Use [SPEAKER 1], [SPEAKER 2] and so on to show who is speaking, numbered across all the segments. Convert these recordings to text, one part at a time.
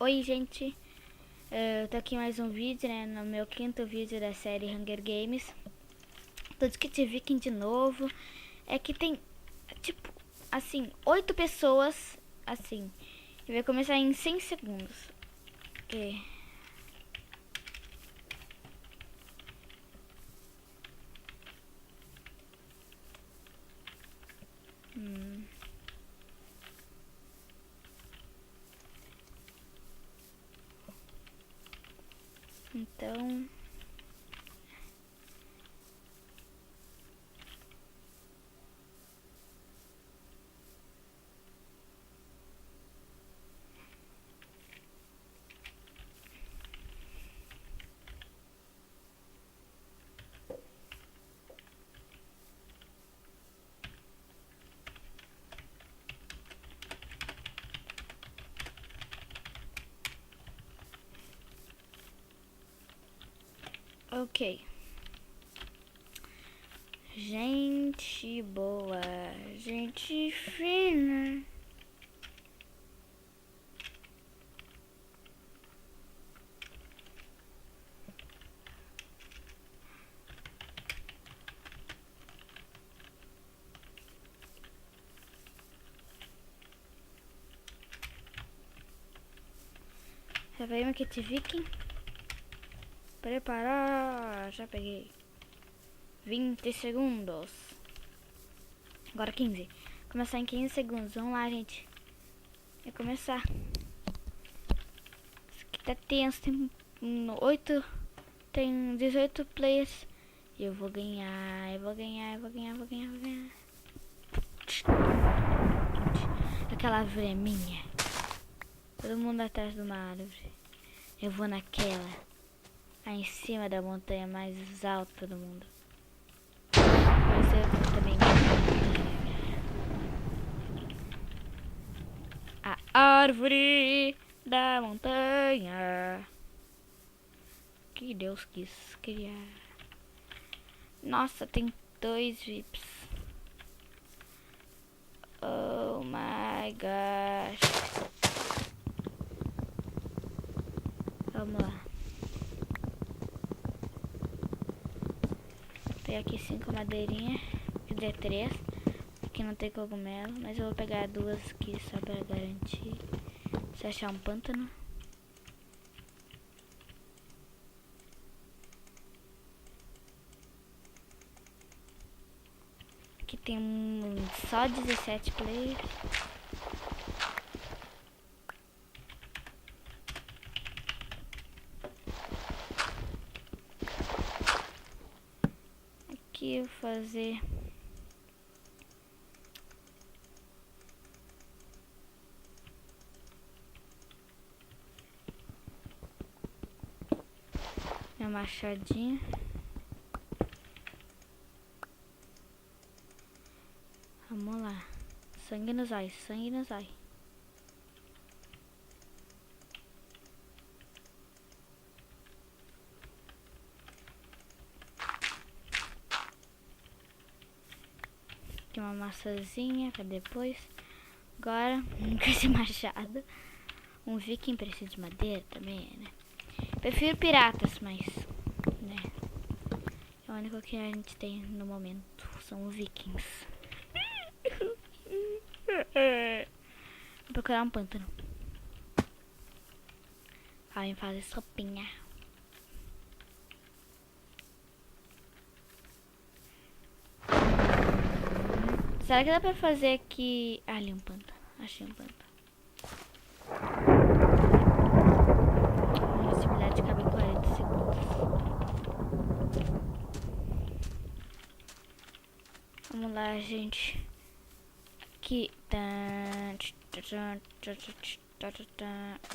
[SPEAKER 1] Oi, gente, eu tô aqui em mais um vídeo, né, no meu quinto vídeo da série Hunger Games. Tô de Kit Viking de novo. É que tem, tipo, assim, 8 pessoas, assim, e vai começar em 100 segundos. Ok. Então... Ok. Gente boa, gente fina. Já veio uma Kit Viking. Preparar, já peguei. 20 segundos. Agora 15. Começar em 15 segundos. Vamos lá, gente. Vai começar. Isso aqui tá tenso. Tem 8. Tem 18 players. E eu vou ganhar. Eu vou ganhar. Aquela árvore é minha. Todo mundo atrás de uma árvore. Eu vou naquela. Aí em cima da montanha mais alta do mundo. Vai ser eu também. A árvore da montanha que Deus quis criar. Nossa, tem 2 VIPs. Oh my gosh. Vamos lá. Vou pegar aqui 5 madeirinhas. Quer dizer, 3. Aqui não tem cogumelo, mas eu vou pegar 2 aqui só pra garantir. Se achar um pântano. Aqui tem só 17 players. Aqui eu vou fazer... minha machadinha. Vamos lá. Sangue nos olhos, sangue nos olhos. Aqui uma maçãzinha pra depois. Agora, com esse machado. Um viking precisa de madeira também, né? Prefiro piratas, mas... né? É o único que a gente tem no momento. São vikings. Vou procurar um pântano. Vem fazer sopinha. Será que dá pra fazer aqui... Ah, ali um pântano. Achei um pântano. A possibilidade cabe em 40 segundos. Vamos lá, gente. Aqui.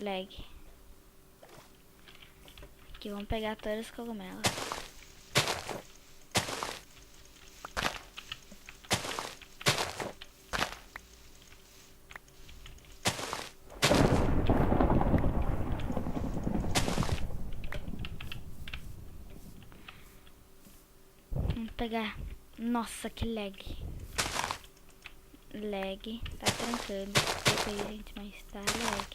[SPEAKER 1] Lag. Aqui, vamos pegar todos os cogumelos. Vamos pegar. Nossa, que lag. Lag. Tá trancando. Desculpa aí, gente, mas tá lag.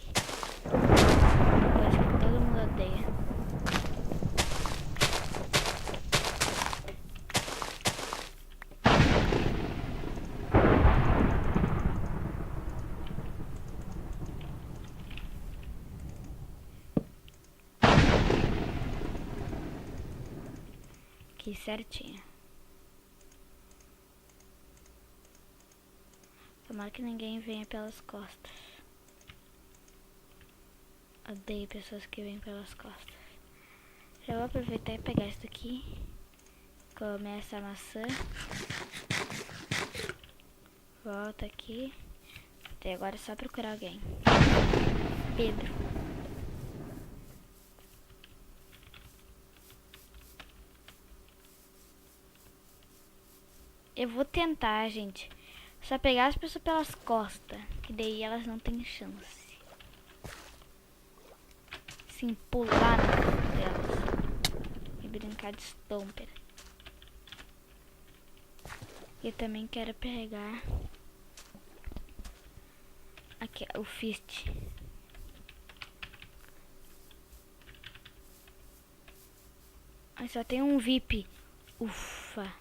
[SPEAKER 1] Coisa que todo mundo odeia. Aqui certinho. Tomara que ninguém venha pelas costas. Odeio pessoas que vêm pelas costas. Já vou aproveitar e pegar isso daqui. Comer essa maçã. Volta aqui. Até agora é só procurar alguém. Pedro. Eu vou tentar, gente. Só pegar as pessoas pelas costas. Que daí elas não têm chance. Sim, pular na frente delas. E brincar de Stomper. Eu também quero pegar aqui o Fist. Ai, só tem um VIP. Ufa.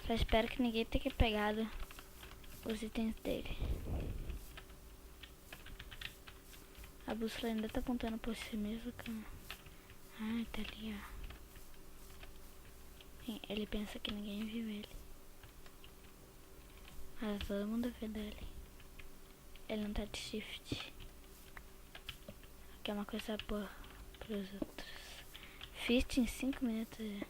[SPEAKER 1] Só espero que ninguém tenha pegado os itens dele. A bússola ainda tá apontando por si mesmo, cara. Ah, tá ali, ó. Ele pensa que ninguém viu ele. Mas todo mundo vê dele. Ele não tá de shift. Que é uma coisa boa pros outros. Fist em 5 minutos já.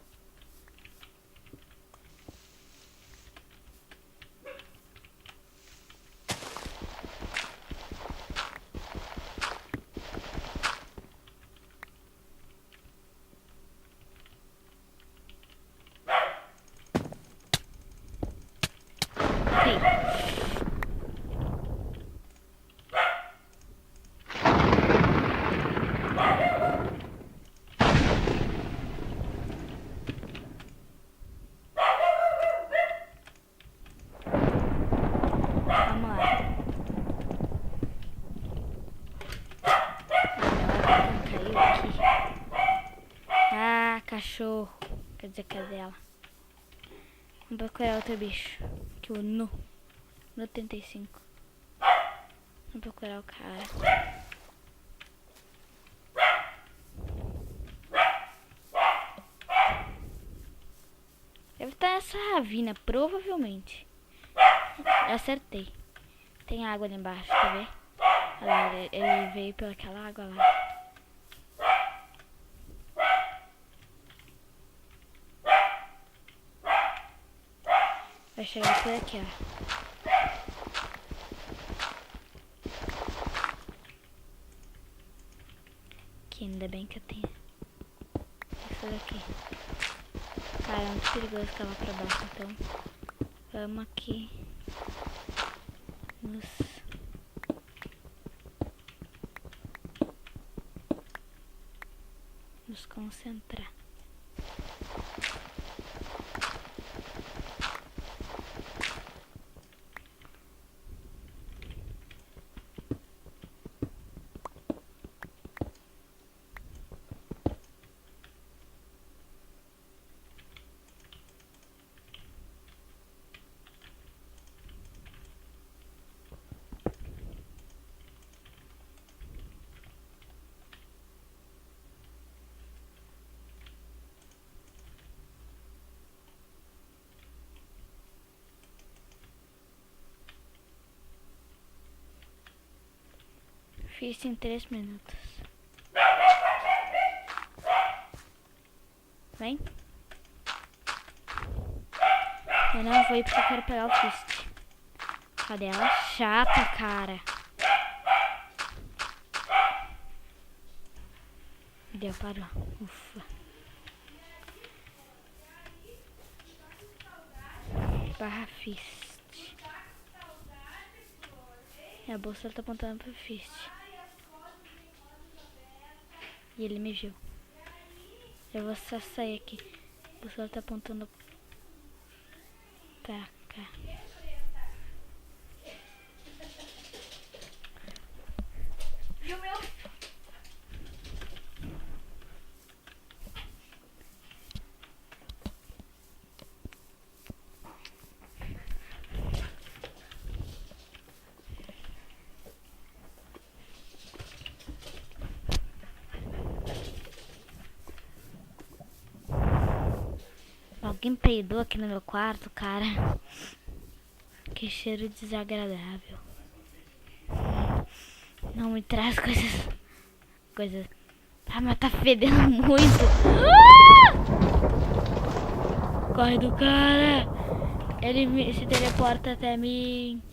[SPEAKER 1] Vamos lá. Caiu aqui. Ah, cachorro. Quer dizer, cadela. Vamos procurar outro bicho. Aqui o Nu. No 35. Vamos procurar o cara. Deve estar nessa ravina, provavelmente. Eu acertei. Tem água ali embaixo, quer ver? Olha lá, ele veio pelaquela água lá. Vai chegar por aqui, ó. Aqui, ainda bem que eu tenho isso daqui. Cara, é muito perigoso ficar lá pra baixo, então vamos aqui nos concentrar. Fiz em 3 minutos. Vem. Eu não vou ir porque eu quero pegar o Fist. Cadê ela? Chata, cara. Deu, parou. Ufa. Barra Fist. E a bolsa tá apontando pro Fist. E ele me viu. Eu vou só sair aqui. O sol tá apontando pra cá. E o meu? Alguém peidou aqui no meu quarto, cara. Que cheiro desagradável. Não me traz coisas. Ah, mas tá fedendo muito. Corre do cara. Ele se teleporta até mim.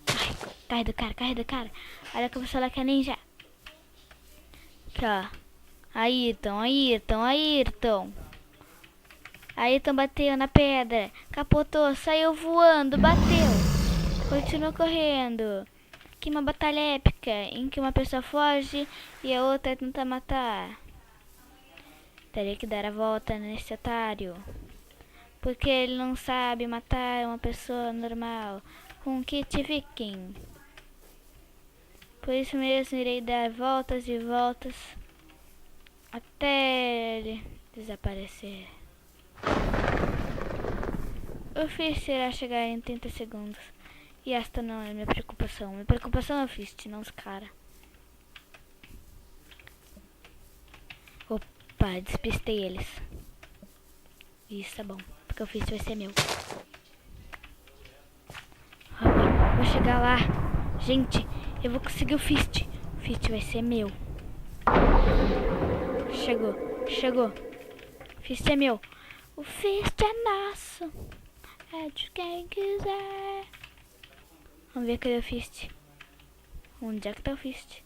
[SPEAKER 1] Ai, corre do cara. Olha como eu sou que é ninja. Aqui, ó. Ayrton. Ayrton bateu na pedra. Capotou, saiu voando, bateu. Continua correndo. Aqui uma batalha épica em que uma pessoa foge e a outra tenta matar. Teria que dar a volta nesse otário. Porque ele não sabe matar uma pessoa normal com um kit viking. Por isso mesmo irei dar voltas e voltas até ele desaparecer. O Fist irá chegar em 30 segundos. E esta não é minha preocupação. Minha preocupação é o Fist, não os caras. Opa, despistei eles. Isso tá bom, porque o Fist vai ser meu. Opa, vou chegar lá. Gente, eu vou conseguir o Fist. O Fist vai ser meu. Chegou. O Fist é meu. O Fist é nosso. É de quem quiser. Vamos ver cadê o Fist. Onde é que tá o Fist?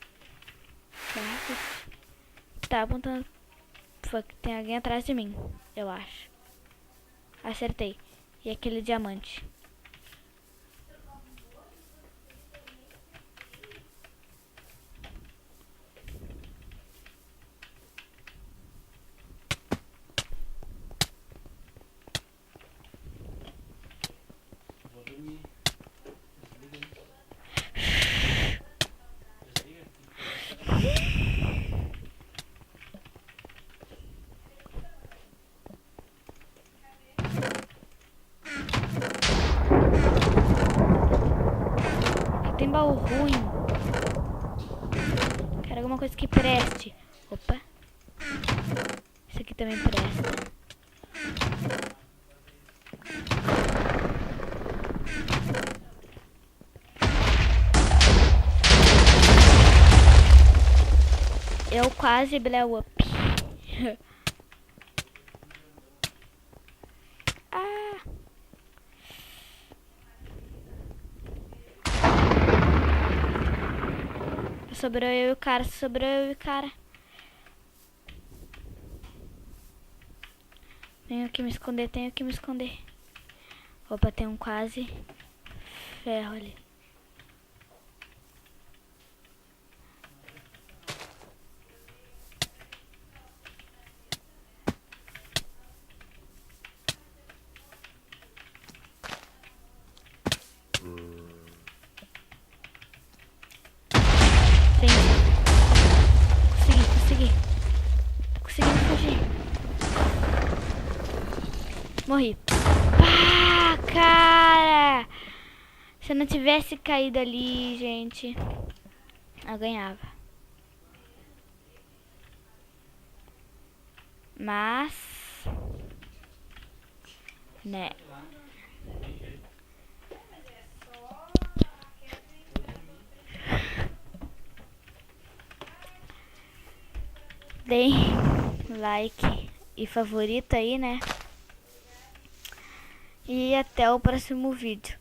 [SPEAKER 1] Tá apontando. Tem alguém atrás de mim, eu acho. Acertei. E aquele diamante. Tem baú ruim. Quero alguma coisa que preste. Opa. Isso aqui também presta. Eu quase blow up. Sobrou eu e o cara. Tenho que me esconder. Opa, tem um quase ferro ali. Consegui. Tô conseguindo fugir. Morri. Ah, cara! Se eu não tivesse caído ali, gente, eu ganhava. Mas, né? Deem like e favorito aí, né? E até o próximo vídeo.